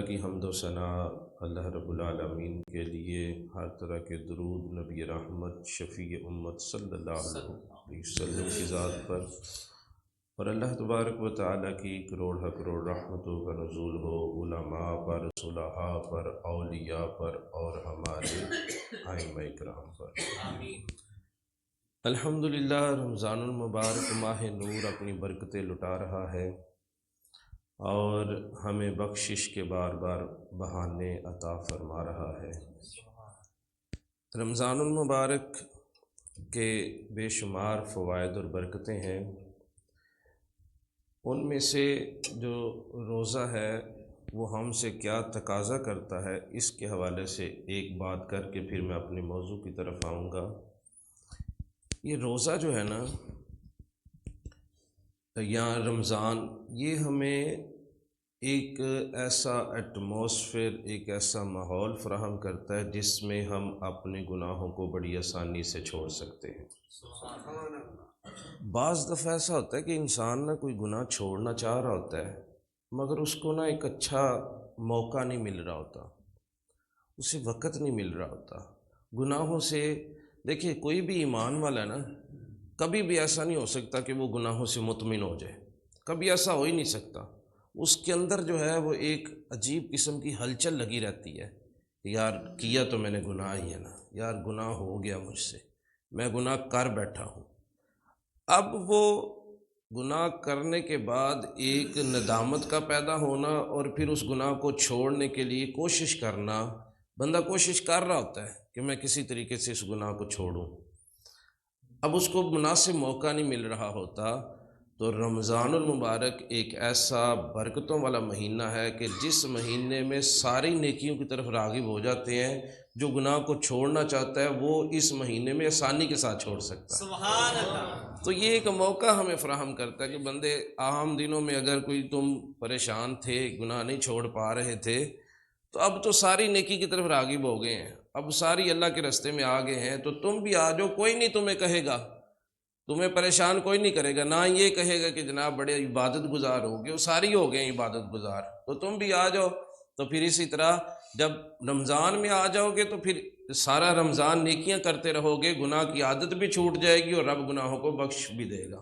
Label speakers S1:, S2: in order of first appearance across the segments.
S1: کی حمد و ثنا اللہ رب العالمین کے لیے، ہر طرح کے درود نبی رحمت شفیع امت صلی اللہ علیہ وسلم کی ذات پر، اور اللہ تبارک و تعالیٰ کی کروڑ کروڑ رحمتوں کا نزول ہو علماء پر، صلحاء پر، اولیاء پر، اور ہمارے ائمہ کرام پر آمین۔ الحمدللہ، رمضان المبارک ماہ نور اپنی برکتیں لٹا رہا ہے اور ہمیں بخشش کے بار بار بہانے عطا فرما رہا ہے۔ رمضان المبارک کے بے شمار فوائد اور برکتیں ہیں، ان میں سے جو روزہ ہے وہ ہم سے کیا تقاضا کرتا ہے، اس کے حوالے سے ایک بات کر کے پھر میں اپنے موضوع کی طرف آؤں گا۔ یہ روزہ جو ہے نا یا رمضان، یہ ہمیں ایک ایسا ایٹماسفیئر، ایک ایسا ماحول فراہم کرتا ہے جس میں ہم اپنے گناہوں کو بڑی آسانی سے چھوڑ سکتے ہیں۔ بعض دفعہ ایسا ہوتا ہے کہ انسان نہ کوئی گناہ چھوڑنا چاہ رہا ہوتا ہے، مگر اس کو ایک اچھا موقع نہیں مل رہا ہوتا، اسے وقت نہیں مل رہا ہوتا گناہوں سے۔ دیکھیے، کوئی بھی ایمان والا ہے نا، کبھی بھی ایسا نہیں ہو سکتا کہ وہ گناہوں سے مطمئن ہو جائے، کبھی ایسا ہو ہی نہیں سکتا۔ اس کے اندر جو ہے وہ ایک عجیب قسم کی ہلچل لگی رہتی ہے، یار کیا تو میں نے گناہ ہی ہے نا، یار گناہ ہو گیا مجھ سے، میں گناہ کر بیٹھا ہوں۔ اب وہ گناہ کرنے کے بعد ایک ندامت کا پیدا ہونا اور پھر اس گناہ کو چھوڑنے کے لیے کوشش کرنا، بندہ کوشش کر رہا ہوتا ہے کہ میں کسی طریقے سے اس گناہ کو چھوڑوں، اب اس کو مناسب موقع نہیں مل رہا ہوتا۔ تو رمضان المبارک ایک ایسا برکتوں والا مہینہ ہے کہ جس مہینے میں ساری نیکیوں کی طرف راغب ہو جاتے ہیں۔ جو گناہ کو چھوڑنا چاہتا ہے وہ اس مہینے میں آسانی کے ساتھ چھوڑ سکتا ہے۔ سبحان اللہ۔ تو یہ ایک موقع ہمیں فراہم کرتا ہے کہ بندے، عام دنوں میں اگر کوئی تم پریشان تھے، گناہ نہیں چھوڑ پا رہے تھے، تو اب تو ساری نیکی کی طرف راغب ہو گئے ہیں، اب ساری اللہ کے راستے میں آ گئے ہیں، تو تم بھی آ جاؤ، کوئی نہیں تمہیں کہے گا، تمہیں پریشان کوئی نہیں کرے گا، نہ یہ کہے گا کہ جناب بڑے عبادت گزار ہو گئے، وہ ساری ہو گئے ہیں عبادت گزار، تو تم بھی آ جاؤ۔ تو پھر اسی طرح جب رمضان میں آ جاؤ گے تو پھر سارا رمضان نیکیاں کرتے رہو گے، گناہ کی عادت بھی چھوٹ جائے گی اور رب گناہوں کو بخش بھی دے گا۔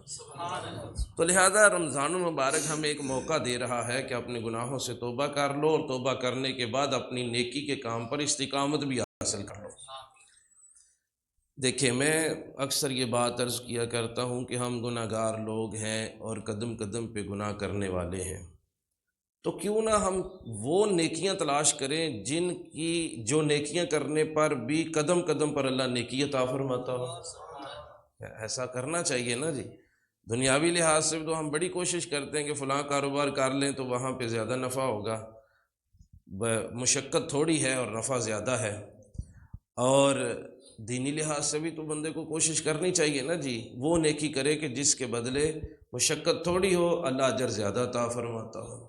S1: تو لہذا رمضان المبارک ہمیں ایک موقع دے رہا ہے کہ اپنے گناہوں سے توبہ کر لو، اور توبہ کرنے کے بعد اپنی نیکی کے کام پر استقامت بھی حاصل کر لو۔ دیکھیں، میں اکثر یہ بات عرض کیا کرتا ہوں کہ ہم گناہ گار لوگ ہیں اور قدم قدم پہ گناہ کرنے والے ہیں، تو کیوں نہ ہم وہ نیکیاں تلاش کریں جو نیکیاں کرنے پر بھی قدم قدم پر اللہ نیکی عطا فرماتا ہو۔ ایسا کرنا چاہیے نا جی۔ دنیاوی لحاظ سے تو ہم بڑی کوشش کرتے ہیں کہ فلاں کاروبار کر لیں تو وہاں پہ زیادہ نفع ہوگا، مشقت تھوڑی ہے اور نفع زیادہ ہے، اور دینی لحاظ سے بھی تو بندے کو کوشش کرنی چاہیے نا جی، وہ نیکی کرے کہ جس کے بدلے مشقت تھوڑی ہو، اللہ اجر زیادہ عطا فرماتا ہو۔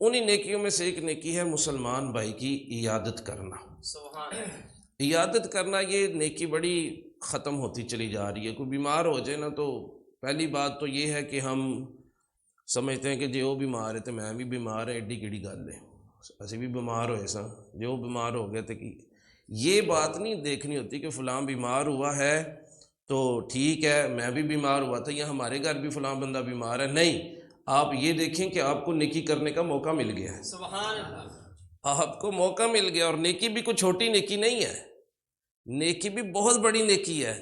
S1: انہی نیکیوں میں سے ایک نیکی ہے مسلمان بھائی کی عیادت کرنا۔ عیادت کرنا، یہ نیکی بڑی ختم ہوتی چلی جا رہی ہے۔ کوئی بیمار ہو جائے نا تو پہلی بات تو یہ ہے کہ ہم سمجھتے ہیں کہ جو بیمار ہے تو میں بھی بیمار ہے، ایڈی کیڑی گل ہے، اسی بھی بیمار ہوئے سا، جو بیمار ہو گئے تھے کہ یہ بات نہیں دیکھنی ہوتی کہ فلاں بیمار ہوا ہے تو ٹھیک ہے، میں بھی بیمار ہوا تھا یا ہمارے گھر بھی فلاں بندہ بیمار ہے۔ نہیں، آپ یہ دیکھیں کہ آپ کو نیکی کرنے کا موقع مل گیا ہے۔ سبحان اللہ۔ آپ کو موقع مل گیا، اور نیکی بھی کوئی چھوٹی نیکی نہیں ہے، نیکی بھی بہت بڑی نیکی ہے۔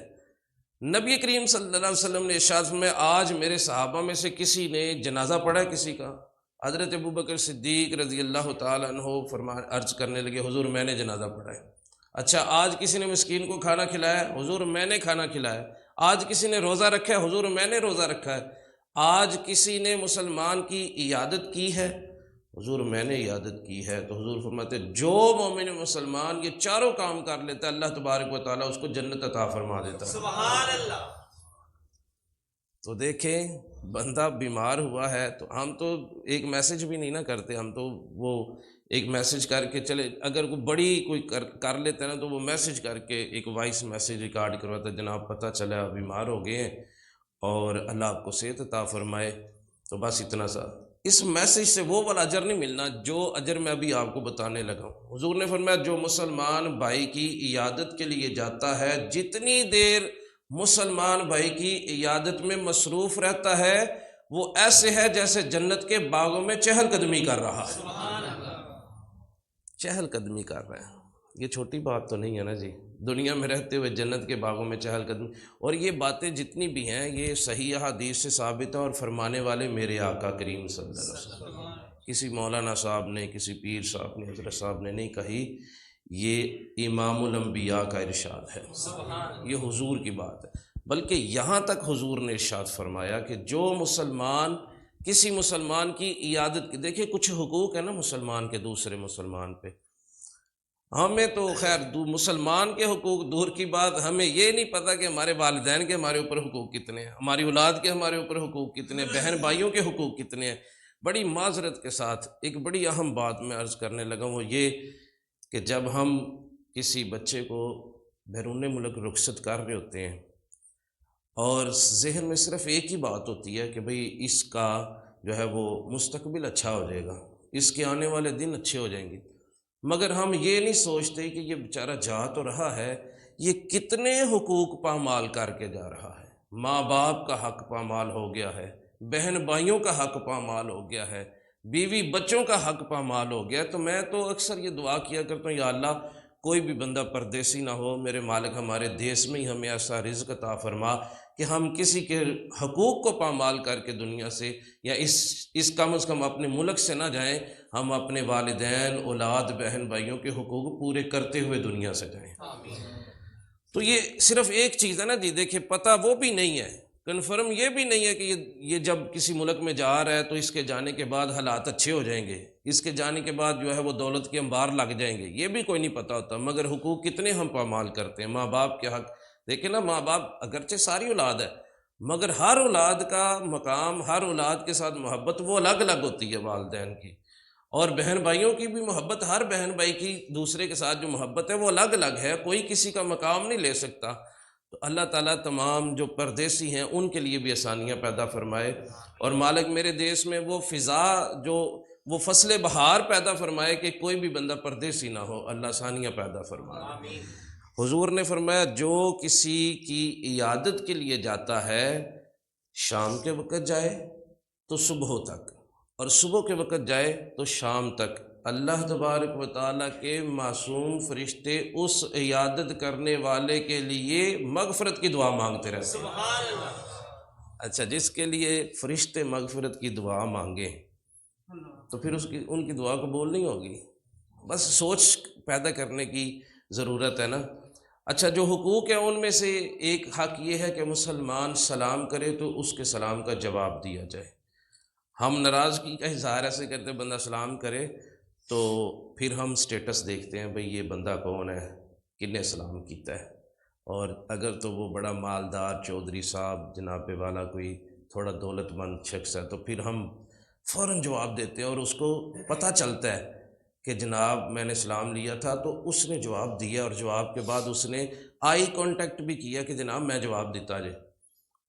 S1: نبی کریم صلی اللہ علیہ وسلم نے ارشاد فرمایا، آج میرے صحابہ میں سے کسی نے جنازہ پڑھا ہے کسی کا؟ حضرت ابوبکر صدیق رضی اللہ تعالیٰ عنہ عرض کرنے لگے، حضور میں نے جنازہ پڑھا ہے۔ اچھا، آج کسی نے مسکین کو کھانا کھلایا ہے؟ حضور میں نے کھانا کھلایا۔ آج کسی نے روزہ رکھا ہے؟ حضور میں نے روزہ رکھا ہے۔ آج کسی نے مسلمان کی عیادت کی ہے؟ حضور میں نے عیادت کی ہے۔ تو حضور فرماتے جو مومن مسلمان یہ چاروں کام کر لیتا ہے، اللہ تبارک و تعالیٰ اس کو جنت عطا فرما دیتا ہے۔ سبحان اللہ۔ تو دیکھیں، بندہ بیمار ہوا ہے تو ہم تو ایک میسج بھی نہیں کرتے، ہم تو وہ ایک میسج کر کے چلے، اگر کوئی بڑی کوئی کر لیتا ہے نا تو وہ میسج کر کے ایک وائس میسج ریکارڈ کرواتا ہے، جناب پتہ چلا بیمار ہو گئے ہیں اور اللہ آپ کو صحت عطا فرمائے، تو بس اتنا سا اس میسج سے وہ والا اجر نہیں ملنا جو اجر میں ابھی آپ کو بتانے لگا ہوں۔ حضور نے فرمایا جو مسلمان بھائی کی عیادت کے لیے جاتا ہے، جتنی دیر مسلمان بھائی کی عیادت میں مصروف رہتا ہے وہ ایسے ہے جیسے جنت کے باغوں میں چہل قدمی کر رہا ہے۔ چہل قدمی کر رہا ہے، یہ چھوٹی بات تو نہیں ہے نا جی، دنیا میں رہتے ہوئے جنت کے باغوں میں چہل قدمی۔ اور یہ باتیں جتنی بھی ہیں یہ صحیح حدیث سے ثابت ہے، اور فرمانے والے میرے آقا کریم صلی اللہ علیہ وسلم، کسی مولانا صاحب نے، کسی پیر صاحب نے، حضرت صاحب نے نہیں کہی، یہ امام الانبیاء کا ارشاد ہے، یہ حضور کی بات ہے۔ بلکہ یہاں تک حضور نے ارشاد فرمایا کہ جو مسلمان کسی مسلمان کی عیادت کی، دیکھیں کچھ حقوق ہے نا مسلمان کے دوسرے مسلمان پہ، ہمیں تو خیر مسلمان کے حقوق دور کی بات، ہمیں یہ نہیں پتہ کہ ہمارے والدین کے ہمارے اوپر حقوق کتنے ہیں، ہماری اولاد کے ہمارے اوپر حقوق کتنے ہیں، بہن بھائیوں کے حقوق کتنے ہیں۔ بڑی معذرت کے ساتھ ایک بڑی اہم بات میں عرض کرنے لگا، وہ یہ کہ جب ہم کسی بچے کو بیرون ملک رخصت کر رہے ہوتے ہیں اور ذہن میں صرف ایک ہی بات ہوتی ہے کہ بھئی اس کا جو ہے وہ مستقبل اچھا ہو جائے گا، اس کے آنے والے دن اچھے ہو جائیں گے، مگر ہم یہ نہیں سوچتے کہ یہ بیچارہ جا تو رہا ہے، یہ کتنے حقوق پامال کر کے جا رہا ہے۔ ماں باپ کا حق پامال ہو گیا ہے، بہن بھائیوں کا حق پامال ہو گیا ہے، بیوی بچوں کا حق پامال ہو گیا۔ تو میں تو اکثر یہ دعا کیا کرتا ہوں، یا اللہ کوئی بھی بندہ پردیسی نہ ہو، میرے مالک ہمارے دیس میں ہی ہمیں ایسا رزق عطا فرما کہ ہم کسی کے حقوق کو پامال کر کے دنیا سے، یا اس کم از کم اپنے ملک سے نہ جائیں، ہم اپنے والدین، اولاد، بہن بھائیوں کے حقوق پورے کرتے ہوئے دنیا سے جائیں۔ تو یہ صرف ایک چیز ہے نا جی، دیکھیں پتہ وہ بھی نہیں ہے، کنفرم یہ بھی نہیں ہے کہ یہ جب کسی ملک میں جا رہا ہے تو اس کے جانے کے بعد حالات اچھے ہو جائیں گے، اس کے جانے کے بعد جو ہے وہ دولت کے انبار لگ جائیں گے، یہ بھی کوئی نہیں پتہ ہوتا۔ مگر حقوق کتنے ہم پامال کرتے ہیں، ماں باپ کے حق دیکھیں نا، ماں باپ اگرچہ ساری اولاد ہے مگر ہر اولاد کا مقام، ہر اولاد کے ساتھ محبت وہ الگ الگ ہوتی ہے والدین کی، اور بہن بھائیوں کی بھی محبت، ہر بہن بھائی کی دوسرے کے ساتھ جو محبت ہے وہ الگ الگ ہے، کوئی کسی کا مقام نہیں لے سکتا۔ تو اللہ تعالیٰ تمام جو پردیسی ہیں ان کے لیے بھی آسانیاں پیدا فرمائے، اور مالک میرے دیس میں وہ فضا، جو وہ فصل بہار پیدا فرمائے کہ کوئی بھی بندہ پردیسی نہ ہو، اللہ آسانیاں پیدا فرمائے۔ حضور نے فرمایا جو کسی کی عیادت کے لیے جاتا ہے، شام کے وقت جائے تو صبح تک، اور صبح کے وقت جائے تو شام تک، اللہ تبارک و تعالیٰ کے معصوم فرشتے اس عیادت کرنے والے کے لیے مغفرت کی دعا مانگتے رہتے ہیں۔ اچھا، جس کے لیے فرشتے مغفرت کی دعا مانگیں تو پھر ان کی دعا قبول نہیں ہوگی، بس سوچ پیدا کرنے کی ضرورت ہے نا۔ اچھا، جو حقوق ہیں ان میں سے ایک حق یہ ہے کہ مسلمان سلام کرے تو اس کے سلام کا جواب دیا جائے۔ ہم ناراضگی کا اظہار ایسے کرتے، بندہ سلام کرے تو پھر ہم سٹیٹس دیکھتے ہیں بھئی یہ بندہ کون ہے، کنے سلام کیتا ہے، اور اگر تو وہ بڑا مالدار چودھری صاحب جناب والا کوئی تھوڑا دولت مند شخص ہے تو پھر ہم فوراً جواب دیتے ہیں، اور اس کو پتہ چلتا ہے کہ جناب میں نے سلام لیا تھا تو اس نے جواب دیا، اور جواب کے بعد اس نے آئی کانٹیکٹ بھی کیا کہ جناب میں جواب دیتا جائے۔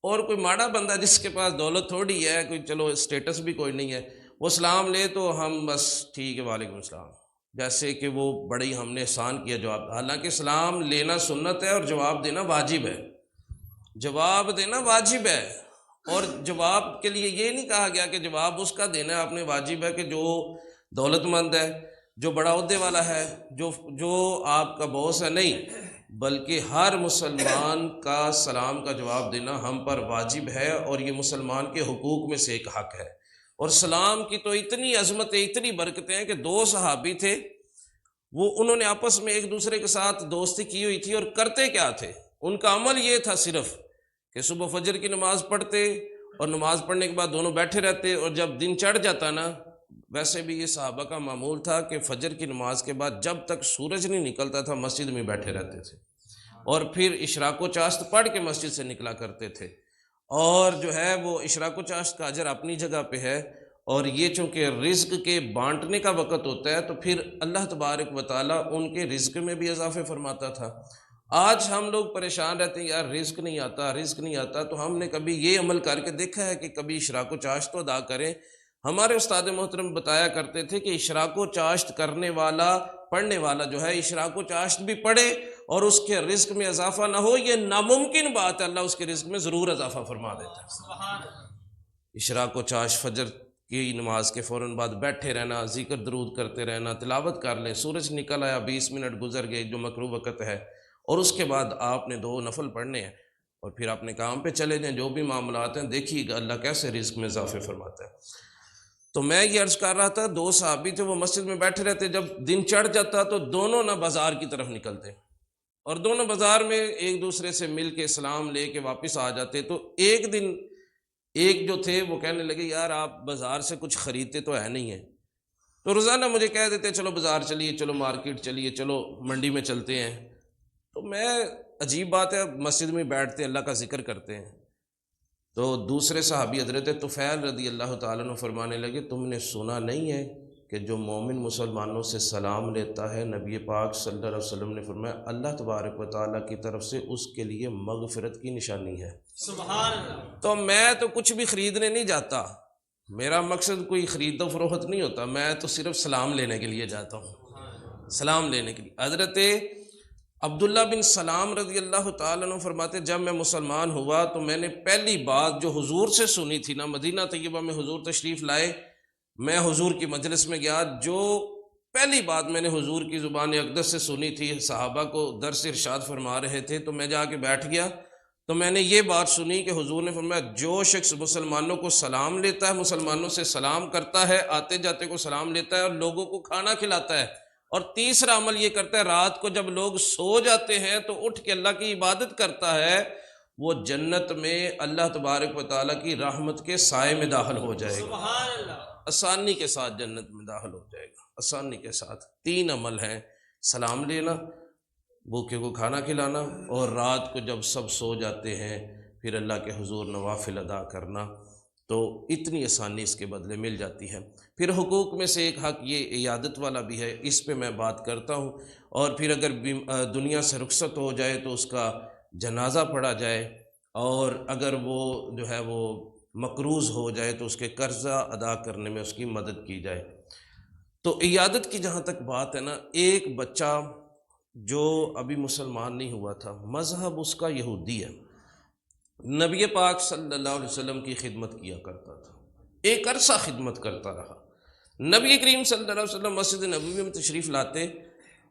S1: اور کوئی ماڑا بندہ جس کے پاس دولت تھوڑی ہے، کوئی چلو اسٹیٹس بھی کوئی نہیں ہے، وہ سلام لے تو ہم بس ٹھیک ہے وعلیکم السلام، جیسے کہ وہ بڑی ہم نے احسان کیا جواب۔ حالانکہ سلام لینا سنت ہے اور جواب دینا واجب ہے، جواب دینا واجب ہے، اور جواب کے لیے یہ نہیں کہا گیا کہ جواب اس کا دینا آپ نے واجب ہے کہ جو دولت مند ہے، جو بڑا عہدے والا ہے، جو آپ کا باس ہے، نہیں، بلکہ ہر مسلمان کا سلام کا جواب دینا ہم پر واجب ہے، اور یہ مسلمان کے حقوق میں سے ایک حق ہے۔ اور سلام کی تو اتنی عظمتیں، اتنی برکتیں ہیں کہ دو صحابی تھے، وہ انہوں نے آپس میں ایک دوسرے کے ساتھ دوستی کی ہوئی تھی، اور کرتے کیا تھے، ان کا عمل یہ تھا صرف کہ صبح فجر کی نماز پڑھتے، اور نماز پڑھنے کے بعد دونوں بیٹھے رہتے، اور جب دن چڑھ جاتا نا، ویسے بھی یہ صحابہ کا معمول تھا کہ فجر کی نماز کے بعد جب تک سورج نہیں نکلتا تھا مسجد میں بیٹھے رہتے تھے، اور پھر اشراق و چاشت پڑھ کے مسجد سے نکلا کرتے تھے۔ اور جو ہے وہ اشراق و چاشت کا اجر اپنی جگہ پہ ہے، اور یہ چونکہ رزق کے بانٹنے کا وقت ہوتا ہے تو پھر اللہ تبارک و تعالیٰ ان کے رزق میں بھی اضافے فرماتا تھا۔ آج ہم لوگ پریشان رہتے ہیں، یار رزق نہیں آتا، رزق نہیں آتا، تو ہم نے کبھی یہ عمل کر کے دیکھا ہے کہ کبھی اشراق و چاشت تو ادا کریں؟ ہمارے استاد محترم بتایا کرتے تھے کہ اشراق و چاشت کرنے والا، پڑھنے والا جو ہے اشراق و چاشت بھی پڑھے اور اس کے رزق میں اضافہ نہ ہو، یہ ناممکن بات ہے، اللہ اس کے رزق میں ضرور اضافہ فرما دیتا ہے۔ اشراق و چاشت، فجر کی نماز کے فوراً بعد بیٹھے رہنا، ذکر درود کرتے رہنا، تلاوت کر لیں، سورج نکل آیا، 20 منٹ گزر گئے جو مکروہ وقت ہے، اور اس کے بعد آپ نے 2 نفل پڑھنے ہیں اور پھر اپنے کام پہ چلے جائیں، جو بھی معاملات ہیں دیکھیے گا اللہ کیسے رزق میں اضافے فرماتا ہے۔ تو میں یہ عرض کر رہا تھا، 2 صحابی تھے، وہ مسجد میں بیٹھے رہتے، جب دن چڑھ جاتا تو دونوں نہ بازار کی طرف نکلتے اور دونوں بازار میں ایک دوسرے سے مل کے سلام لے کے واپس آ جاتے۔ تو ایک دن ایک جو تھے وہ کہنے لگے یار آپ بازار سے کچھ خریدتے تو ہے نہیں ہیں، تو روزانہ مجھے کہہ دیتے چلو بازار چلیے، چلو مارکیٹ چلیے، چلو منڈی میں چلتے ہیں۔ تو میں، عجیب بات ہے، مسجد میں بیٹھتے اللہ کا ذکر کرتے ہیں۔ تو دوسرے صحابی حضرت طفیل رضی اللہ تعالیٰ عنہ فرمانے لگے تم نے سنا نہیں ہے کہ جو مومن مسلمانوں سے سلام لیتا ہے، نبی پاک صلی اللہ علیہ وسلم نے فرمایا اللہ تبارک و تعالیٰ کی طرف سے اس کے لیے مغفرت کی نشانی ہے۔ سبحان اللہ۔ تو میں تو کچھ بھی خریدنے نہیں جاتا، میرا مقصد کوئی خرید و فروخت نہیں ہوتا، میں تو صرف سلام لینے کے لیے جاتا ہوں، سلام لینے کے لیے۔ حضرت عبداللہ بن سلام رضی اللہ تعالیٰ عنہ فرماتے جب میں مسلمان ہوا تو میں نے پہلی بات جو حضور سے سنی تھی نا، مدینہ طیبہ میں حضور تشریف لائے، میں حضور کی مجلس میں گیا، جو پہلی بات میں نے حضور کی زبان اقدس سے سنی تھی، صحابہ کو درس ارشاد فرما رہے تھے، تو میں جا کے بیٹھ گیا تو میں نے یہ بات سنی کہ حضور نے فرمایا جو شخص مسلمانوں کو سلام لیتا ہے، مسلمانوں سے سلام کرتا ہے، آتے جاتے کو سلام لیتا ہے اور لوگوں کو کھانا کھلاتا ہے، اور تیسرا عمل یہ کرتا ہے رات کو جب لوگ سو جاتے ہیں تو اٹھ کے اللہ کی عبادت کرتا ہے، وہ جنت میں اللہ تبارک و تعالیٰ کی رحمت کے سائے میں داخل ہو جائے گا، آسانی کے ساتھ جنت میں داخل ہو جائے گا، آسانی کے ساتھ۔ 3 عمل ہیں، سلام لینا، بھوکے کو کھانا کھلانا، اور رات کو جب سب سو جاتے ہیں پھر اللہ کے حضور نوافل ادا کرنا، تو اتنی آسانی اس کے بدلے مل جاتی ہے۔ پھر حقوق میں سے ایک حق یہ عیادت والا بھی ہے، اس پہ میں بات کرتا ہوں، اور پھر اگر دنیا سے رخصت ہو جائے تو اس کا جنازہ پڑھا جائے، اور اگر وہ جو ہے وہ مقروض ہو جائے تو اس کے قرضہ ادا کرنے میں اس کی مدد کی جائے۔ تو عیادت کی جہاں تک بات ہے نا، ایک بچہ جو ابھی مسلمان نہیں ہوا تھا، مذہب اس کا یہودی ہے، نبی پاک صلی اللہ علیہ وسلم کی خدمت کیا کرتا تھا، ایک عرصہ خدمت کرتا رہا۔ نبی کریم صلی اللہ علیہ وسلم مسجد نبوی میں تشریف لاتے،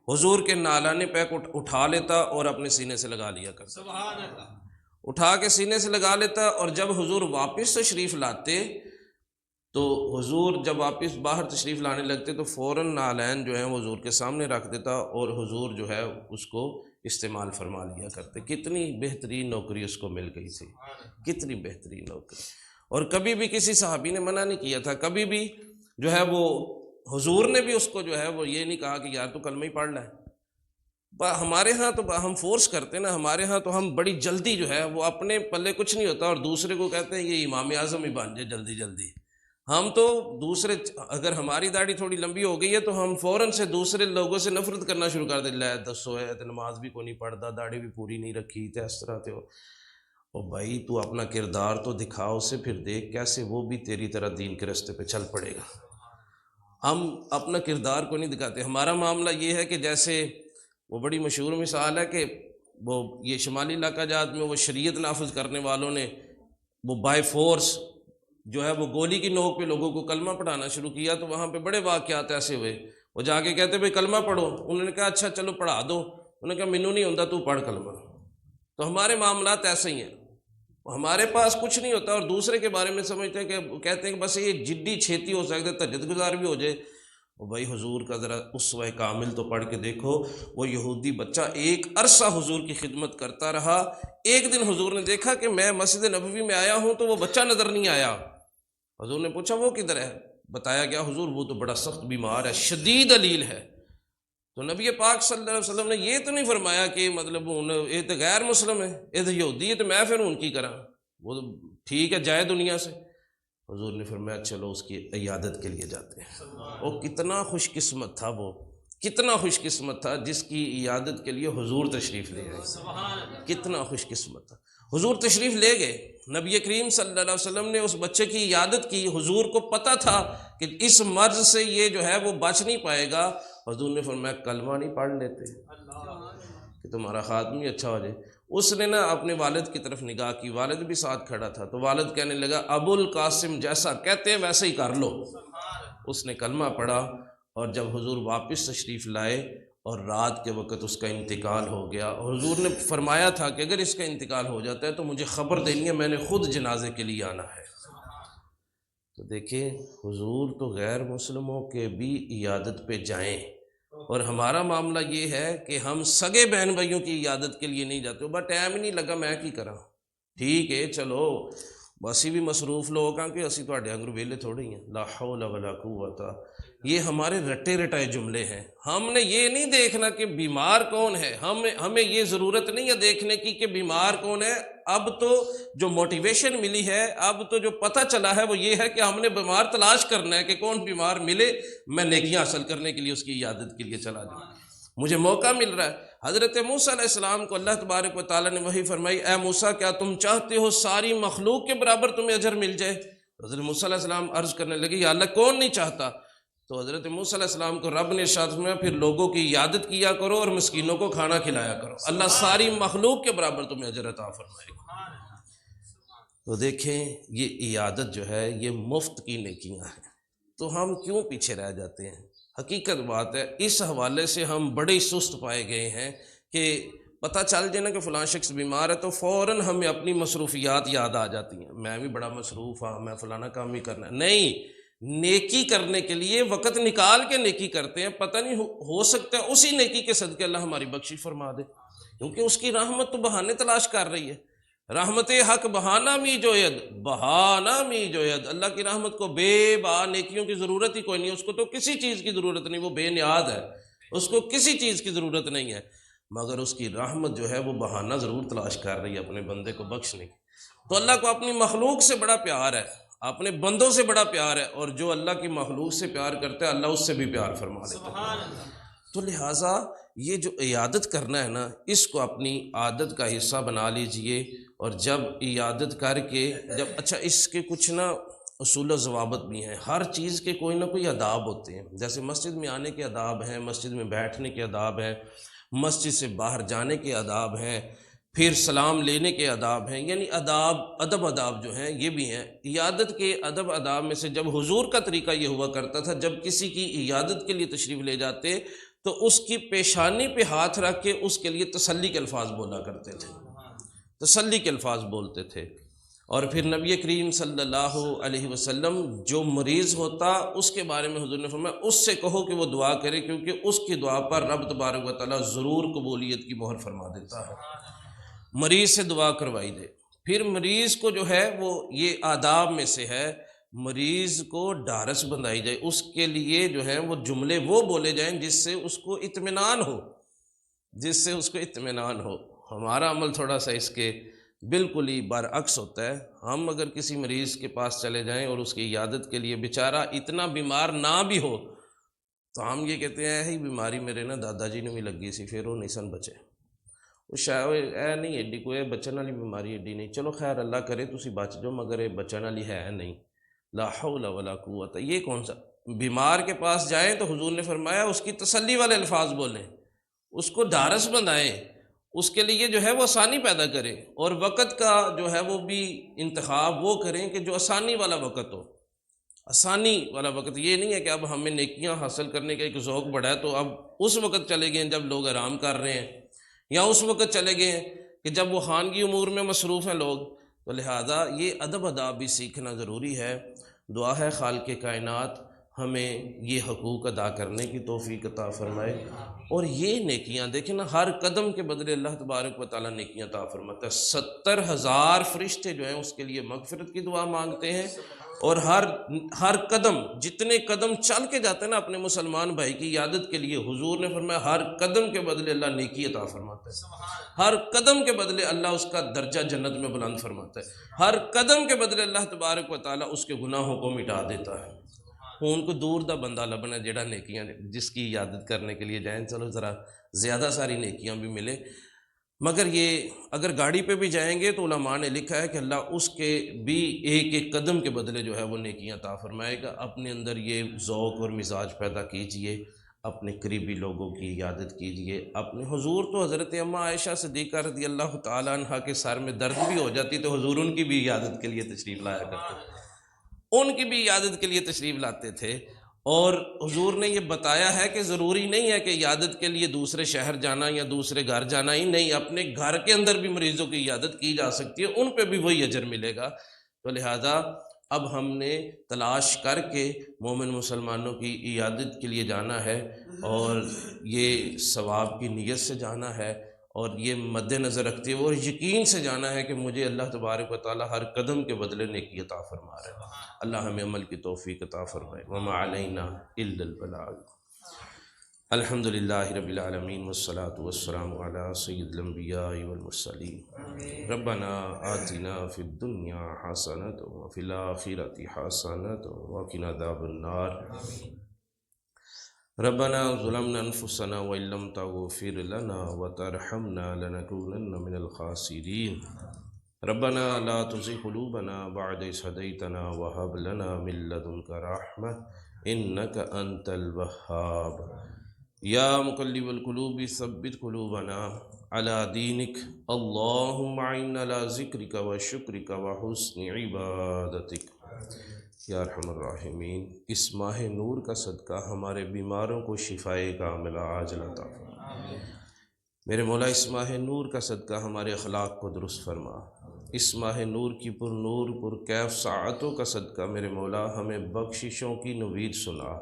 S1: حضور کے نالانے پے کو اٹھا لیتا اور اپنے سینے سے لگا لیا کرتا، سبحان اللہ، اٹھا کے سینے سے لگا لیتا، اور جب حضور واپس تشریف لاتے تو حضور جب واپس باہر تشریف لانے لگتے تو فوراً نالین جو ہیں وہ حضور کے سامنے رکھ دیتا اور حضور جو ہے اس کو استعمال فرما لیا کرتے۔ کتنی بہترین نوکری اس کو مل گئی تھی، کتنی بہترین نوکری، اور کبھی بھی کسی صحابی نے منع نہیں کیا تھا، کبھی بھی جو ہے وہ حضور نے بھی اس کو جو ہے وہ یہ نہیں کہا کہ یار تو کلمہ ہی پڑھ لے۔ ہمارے ہاں تو ہم فورس کرتے نا، ہمارے ہاں تو ہم بڑی جلدی جو ہے وہ اپنے پلے کچھ نہیں ہوتا اور دوسرے کو کہتے ہیں یہ امام اعظم ہی بن جائے جلدی جلدی۔ ہم تو دوسرے، اگر ہماری داڑھی تھوڑی لمبی ہو گئی ہے تو ہم فوراً سے دوسرے لوگوں سے نفرت کرنا شروع کر دیں، لے دسو ہے نماز بھی کو نہیں پڑھتا، داڑھی بھی پوری نہیں رکھی، تے اس طرح تے ہو۔ اور بھائی تو اپنا کردار تو دکھا اسے، پھر دیکھ کیسے وہ بھی تیری طرح دین کے راستے پہ چل پڑے گا۔ ہم اپنا کردار کو نہیں دکھاتے۔ ہمارا معاملہ یہ ہے کہ جیسے وہ بڑی مشہور مثال ہے کہ وہ یہ شمالی علاقہ جات میں وہ شریعت نافذ کرنے والوں نے وہ بائی فورس جو ہے وہ گولی کی نوک پہ لوگوں کو کلمہ پڑھانا شروع کیا، تو وہاں پہ بڑے واقعات ایسے ہوئے، وہ جا کے کہتے بھائی کلمہ پڑھو، انہوں نے کہا اچھا چلو پڑھا دو، انہوں نے کہا مینوں نہیں ہوتا تو پڑھ کلمہ۔ تو ہمارے معاملات ایسے ہی ہیں، ہمارے پاس کچھ نہیں ہوتا اور دوسرے کے بارے میں سمجھتے ہیں کہ کہتے ہیں کہ بس یہ جدی چھیتی ہو سکتا ہے، تہجد گزار بھی ہو جائے۔ وہ بھائی حضور کا ذرا اسوہ کامل تو پڑھ کے دیکھو، وہ یہودی بچہ ایک عرصہ حضور کی خدمت کرتا رہا، ایک دن حضور نے دیکھا کہ میں مسجد نبوی میں آیا ہوں تو وہ بچہ نظر نہیں آیا۔ حضور نے پوچھا وہ کدھر ہے؟ بتایا گیا حضور وہ تو بڑا سخت بیمار ہے، شدید علیل ہے۔ تو نبی پاک صلی اللہ علیہ وسلم نے یہ تو نہیں فرمایا کہ مطلب یہ تو غیر مسلم ہے، یہ تو یہودی ہے تو میں پھر ان کی کرا، وہ تو ٹھیک ہے جائے دنیا سے۔ حضور نے فرمایا چلو اس کی عیادت کے لیے جاتے ہیں۔ وہ کتنا خوش قسمت تھا، وہ کتنا خوش قسمت تھا جس کی عیادت کے لیے حضور تشریف لے آئے، کتنا خوش قسمت تھا۔ حضور تشریف لے گئے، نبی کریم صلی اللہ علیہ وسلم نے اس بچے کی عیادت کی، حضور کو پتہ تھا کہ اس مرض سے یہ جو ہے وہ بچ نہیں پائے گا، حضور نے فرمایا کلمہ نہیں پڑھ لیتے کہ تمہارا خاتمہ ہی اچھا ہو جائے۔ اس نے نا اپنے والد کی طرف نگاہ کی، والد بھی ساتھ کھڑا تھا، تو والد کہنے لگا ابو القاسم جیسا کہتے ہیں ویسے ہی کر لو۔ اس نے کلمہ پڑھا، اور جب حضور واپس تشریف لائے اور رات کے وقت اس کا انتقال ہو گیا، اور حضور نے فرمایا تھا کہ اگر اس کا انتقال ہو جاتا ہے تو مجھے خبر دینی ہے، میں نے خود جنازے کے لیے آنا ہے۔ تو دیکھیں حضور تو غیر مسلموں کے بھی عیادت پہ جائیں، اور ہمارا معاملہ یہ ہے کہ ہم سگے بہن بھائیوں کی عیادت کے لیے نہیں جاتے، بس ٹائم ہی نہیں لگا میں کی کراں، ٹھیک ہے چلو اسی بھی مصروف لوگ ہیں کہ اسی تواڈے انگر ویلے تھوڑے ہیں، لا حول ولا قوت۔ یہ ہمارے رٹے رٹائے جملے ہیں، ہم نے یہ نہیں دیکھنا کہ بیمار کون ہے، ہمیں یہ ضرورت نہیں ہے دیکھنے کی کہ بیمار کون ہے۔ اب تو جو موٹیویشن ملی ہے، اب تو جو پتہ چلا ہے وہ یہ ہے کہ ہم نے بیمار تلاش کرنا ہے کہ کون بیمار ملے، میں نیکیاں حاصل کرنے کے لیے اس کی عیادت کے لیے چلا جاؤں، مجھے موقع مل رہا ہے۔ حضرت موسیٰ علیہ السلام کو اللہ تبارک و تعالیٰ نے وحی فرمائی، اے موسیٰ کیا تم چاہتے ہو ساری مخلوق کے برابر تمہیں اجر مل جائے؟ حضرت موسیٰ علیہ السلام عرض کرنے لگے یا اللہ کون نہیں چاہتا؟ تو حضرت موسیٰ علیہ السلام کو رب نے ارشاد فرمایا پھر لوگوں کی عیادت کیا کرو اور مسکینوں کو کھانا کھلایا کرو، اللہ ساری مخلوق کے برابر تمہیں اجر عطا فرمائے گا۔ تو دیکھیں یہ عیادت جو ہے یہ مفت کی نیکیاں ہیں، تو ہم کیوں پیچھے رہ جاتے ہیں؟ حقیقت بات ہے اس حوالے سے ہم بڑے سست پائے گئے ہیں کہ پتہ چل جائے نا کہ فلاں شخص بیمار ہے تو فوراً ہمیں اپنی مصروفیات یاد آ جاتی ہیں، میں بھی بڑا مصروف ہوں، میں فلانا کام ہی کرنا ہے۔ نہیں، نیکی کرنے کے لیے وقت نکال کے نیکی کرتے ہیں، پتہ نہیں ہو سکتا ہے اسی نیکی کے صدقے اللہ ہماری بخشش فرما دے، کیونکہ اس کی رحمت تو بہانے تلاش کر رہی ہے۔ رحمت حق بہانہ می جوید، بہانہ می جوید، اللہ کی رحمت کو بے با نیکیوں کی ضرورت ہی کوئی نہیں، اس کو تو کسی چیز کی ضرورت نہیں، وہ بے نیاز ہے، اس کو کسی چیز کی ضرورت نہیں ہے، مگر اس کی رحمت جو ہے وہ بہانہ ضرور تلاش کر رہی ہے اپنے بندے کو بخشنے کی۔ تو اللہ کو اپنی مخلوق سے بڑا پیار ہے، اپنے بندوں سے بڑا پیار ہے، اور جو اللہ کی مخلوق سے پیار کرتا ہے اللہ اس سے بھی پیار فرما لیتا ہے۔ تو لہٰذا یہ جو عیادت کرنا ہے نا اس کو اپنی عادت کا حصہ بنا لیجئے، اور جب عیادت کر کے جب اچھا اس کے کچھ نا اصول و ضوابط بھی ہیں، ہر چیز کے کوئی نہ کوئی آداب ہوتے ہیں، جیسے مسجد میں آنے کے آداب ہیں، مسجد میں بیٹھنے کے آداب ہیں، مسجد سے باہر جانے کے آداب ہیں، پھر سلام لینے کے آداب ہیں، یعنی ادب جو ہیں یہ بھی ہیں۔ عیادت کے اداب میں سے جب حضور کا طریقہ یہ ہوا کرتا تھا، جب کسی کی عیادت کے لیے تشریف لے جاتے تو اس کی پیشانی پہ ہاتھ رکھ کے اس کے لیے تسلی کے الفاظ بولا کرتے تھے، تسلی کے الفاظ بولتے تھے۔ اور پھر نبی کریم صلی اللہ علیہ وسلم جو مریض ہوتا اس کے بارے میں حضور نے فرمایا اس سے کہو کہ وہ دعا کرے، کیونکہ اس کی دعا پر رب تبارک و تعالیٰ ضرور قبولیت کی مہر فرما دیتا ہے، مریض سے دعا کروائی دے۔ پھر مریض کو جو ہے وہ یہ آداب میں سے ہے، مریض کو ڈھارس بندھائی جائے، اس کے لیے جو ہے وہ جملے وہ بولے جائیں جس سے اس کو اطمینان ہو، جس سے اس کو اطمینان ہو۔ ہمارا عمل تھوڑا سا اس کے بالکل ہی برعکس ہوتا ہے۔ ہم اگر کسی مریض کے پاس چلے جائیں اور اس کی عیادت کے لیے بیچارہ اتنا بیمار نہ بھی ہو تو ہم یہ کہتے ہیں ہی بیماری میرے نا دادا جی نے بھی لگی سی پھر وہ نہیں سن بچے، وہ شاید اے نہیں ایڈی کوئی بچن والی بیماری ایڈی نہیں، چلو خیر اللہ کرے تسی بچ جاؤ، مگر یہ بچن والی ہے نہیں، لا حول ولا قوت۔ یہ کون سا بیمار کے پاس جائیں تو حضور نے فرمایا اس کی تسلی والے الفاظ بولیں، اس کو ڈھارس بندھائیں، اس کے لیے جو ہے وہ آسانی پیدا کریں، اور وقت کا جو ہے وہ بھی انتخاب وہ کریں کہ جو آسانی والا وقت ہو۔ آسانی والا وقت یہ نہیں ہے کہ اب ہمیں نیکیاں حاصل کرنے کا ایک ذوق بڑھا ہے تو اب اس وقت چلے گئے جب لوگ آرام کر رہے ہیں، یا اس وقت چلے گئے کہ جب وہ خانگی امور میں مصروف ہیں لوگ۔ تو لہٰذا یہ ادب بھی سیکھنا ضروری ہے۔ دعا ہے خالق کائنات ہمیں یہ حقوق ادا کرنے کی توفیق عطا فرمائے، اور یہ نیکیاں دیکھیں نا ہر قدم کے بدلے اللہ تبارک و تعالیٰ نیکیاں عطا فرماتا ہے۔ 70,000 فرشتے جو ہیں اس کے لیے مغفرت کی دعا مانگتے ہیں، اور ہر قدم جتنے قدم چل کے جاتے ہیں نا اپنے مسلمان بھائی کی عیادت کے لیے، حضور نے فرمایا ہر قدم کے بدلے اللہ نیکی عطا فرماتا ہے، ہر قدم کے بدلے اللہ اس کا درجہ جنت میں بلند فرماتا ہے، ہر قدم کے بدلے اللہ تبارک و تعالیٰ اس کے گناہوں کو مٹا دیتا ہے۔ ان کو دور دا بندہ لبنا جڑا نیکیاں جس کی عیادت کرنے کے لیے جائیں، چلو ذرا زیادہ ساری نیکیاں بھی ملے۔ مگر یہ اگر گاڑی پہ بھی جائیں گے تو علماء نے لکھا ہے کہ اللہ اس کے بھی ایک ایک قدم کے بدلے جو ہے وہ نیکیاں عطا فرمائے گا۔ اپنے اندر یہ ذوق اور مزاج پیدا کیجئے، اپنے قریبی لوگوں کی عیادت کیجئے۔ اپنے حضور تو حضرت اماں عائشہ صدیقہ رضی اللہ تعالیٰ عنہ کے سر میں درد بھی ہو جاتی تو حضور ان کی بھی عیادت کے لیے تشریف لایا کرتے، ان کی بھی عیادت کے لیے تشریف لاتے تھے۔ اور حضور نے یہ بتایا ہے کہ ضروری نہیں ہے کہ عیادت کے لیے دوسرے شہر جانا یا دوسرے گھر جانا، ہی نہیں، اپنے گھر کے اندر بھی مریضوں کی عیادت کی جا سکتی ہے، ان پہ بھی وہی اجر ملے گا۔ تو لہٰذا اب ہم نے تلاش کر کے مومن مسلمانوں کی عیادت کے لیے جانا ہے، اور یہ ثواب کی نیت سے جانا ہے، اور یہ مد نظر رکھتے ہوئے اور یقین سے جانا ہے کہ مجھے اللہ تبارک و تعالی ہر قدم کے بدلے نیکی عطا فرما رہا ہے۔ اللہ ہمیں عمل کی توفیق عطا فرمائے۔ وما علینا الا البلاغ۔ الحمد للہ رب العالمین والصلاة والسلام علی سید الانبیاء والمرسلین۔ ربنا آتنا فی الدنیا حسنۃ وفی الآخرۃ حسنۃ وقنا عذاب النار۔ ربنا ظلمنا انفسنا وان لم تغفر لنا وترحمنا لنكونن من الخاسرین۔ ربنا لا تزغ قلوبنا بعد إذ هديتنا وهب لنا من لدنك رحمة إنك أنت الوهاب۔ يا مقلب القلوب ثبت قلوبنا على دينك، اللهم أعنا على ذكرك وشكرك وحسن عبادتك یا ارحم الراحمین۔ اس ماہ نور کا صدقہ ہمارے بیماروں کو شفائے کاملہ عاجلہ عطا فرما۔ میرے مولا اس ماہ نور کا صدقہ ہمارے اخلاق کو درست فرما۔ اس ماہ نور کی پر نور پر کیف ساعتوں کا صدقہ میرے مولا ہمیں بخششوں کی نوید سنا۔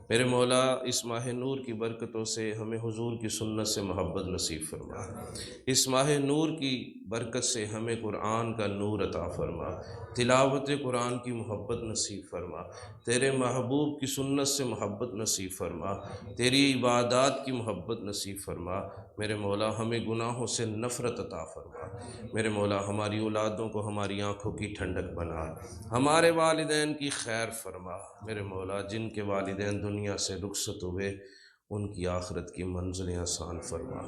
S1: میرے مولا اس ماہ نور کی برکتوں سے ہمیں حضور کی سنت سے محبت نصیب فرما۔ اس ماہ نور کی برکت سے ہمیں قرآن کا نور عطا فرما، تلاوت قرآن کی محبت نصیب فرما، تیرے محبوب کی سنت سے محبت نصیب فرما، تیری عبادات کی محبت نصیب فرما۔ میرے مولا ہمیں گناہوں سے نفرت عطا فرما۔ میرے مولا ہماری اولادوں کو ہماری آنکھوں کی ٹھنڈک بنا، ہمارے والدین کی خیر فرما۔ میرے مولا جن کے والدین دنیا سے رخصت ہوئے ان کی آخرت کی منزلیں آسان فرما۔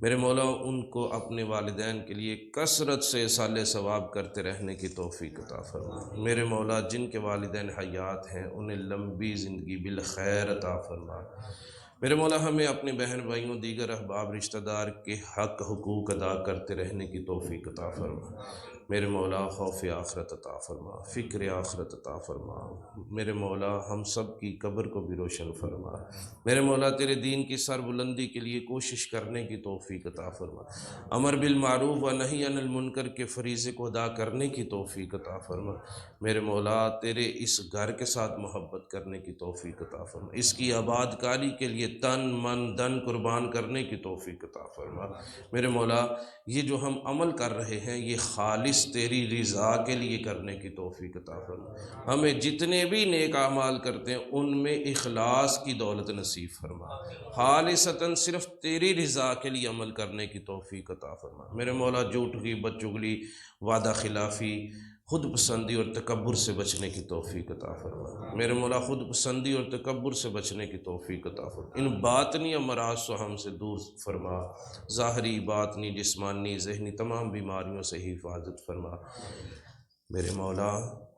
S1: میرے مولا ان کو اپنے والدین کے لیے کثرت سے اصالِ ثواب کرتے رہنے کی توفیق عطا فرما۔ میرے مولا جن کے والدین حیات ہیں انہیں لمبی زندگی بالخیر عطا فرما۔ میرے مولا ہمیں اپنے بہن بھائیوں دیگر احباب رشتہ دار کے حق حقوق ادا کرتے رہنے کی توفیق عطا فرما۔ میرے مولا خوف آخرت عطا فرما، فکر آخرت عطا فرما۔ میرے مولا ہم سب کی قبر کو بھی روشن فرما۔ میرے مولا تیرے دین کی سر بلندی کے لیے کوشش کرنے کی توفیق عطا فرما، امر بالمعروف و نہی عن المنکر کے فریضے کو ادا کرنے کی توفیق عطا فرما۔ میرے مولا تیرے اس گھر کے ساتھ محبت کرنے کی توفیق عطا فرما، اس کی آباد کاری کے لیے تن من دن قربان کرنے کی توفیق عطا فرما۔ میرے مولا یہ جو ہم عمل کر رہے ہیں یہ خالص تیری رضا کے لیے کرنے کی توفیق عطا فرما۔ ہمیں جتنے بھی نیک اعمال کرتے ہیں ان میں اخلاص کی دولت نصیب فرما، خالصتاً صرف تیری رضا کے لیے عمل کرنے کی توفیق عطا فرما۔ میرے مولا جھوٹ کی، بد چغلی، وعدہ خلافی، خود پسندی اور تکبر سے بچنے کی توفیق عطا فرما۔ میرے مولا خود پسندی اور تکبر سے بچنے کی توفیق عطا فرما۔ ان باطنی امراض سے ہم سے دور فرما، ظاہری باطنی جسمانی ذہنی تمام بیماریوں سے حفاظت فرما۔ میرے مولا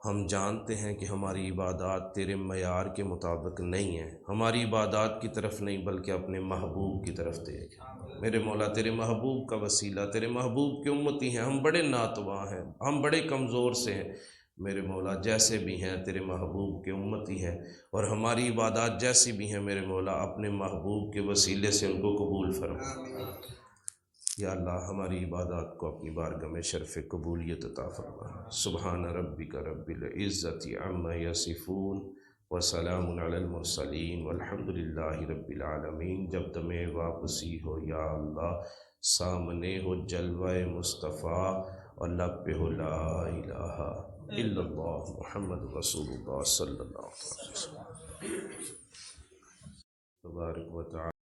S1: ہم جانتے ہیں کہ ہماری عبادات تیرے معیار کے مطابق نہیں ہیں، ہماری عبادات کی طرف نہیں بلکہ اپنے محبوب کی طرف دیکھ۔ میرے مولا تیرے محبوب کا وسیلہ، تیرے محبوب کے امتی ہیں، ہم بڑے ناتواں ہیں، ہم بڑے کمزور سے ہیں۔ میرے مولا جیسے بھی ہیں تیرے محبوب کے امتی ہیں، اور ہماری عبادات جیسی بھی ہیں میرے مولا اپنے محبوب کے وسیلے سے ان کو قبول فرما۔ یا اللہ ہماری عبادات کو اپنی بارگاہ میں شرف قبولیت عطا فرما۔ سبحان ربک رب العزت عما یصفون وسلام علی المرسلین والحمد للہ رب العالمین۔ جب تمہیں واپسی ہو یا اللہ سامنے ہو جلوہ مصطفیٰ اور لب پہ ہو لا الہ الا اللہ محمد رسول اللہ صلی اللہ علیہ وسلم۔ تبارک و تعالی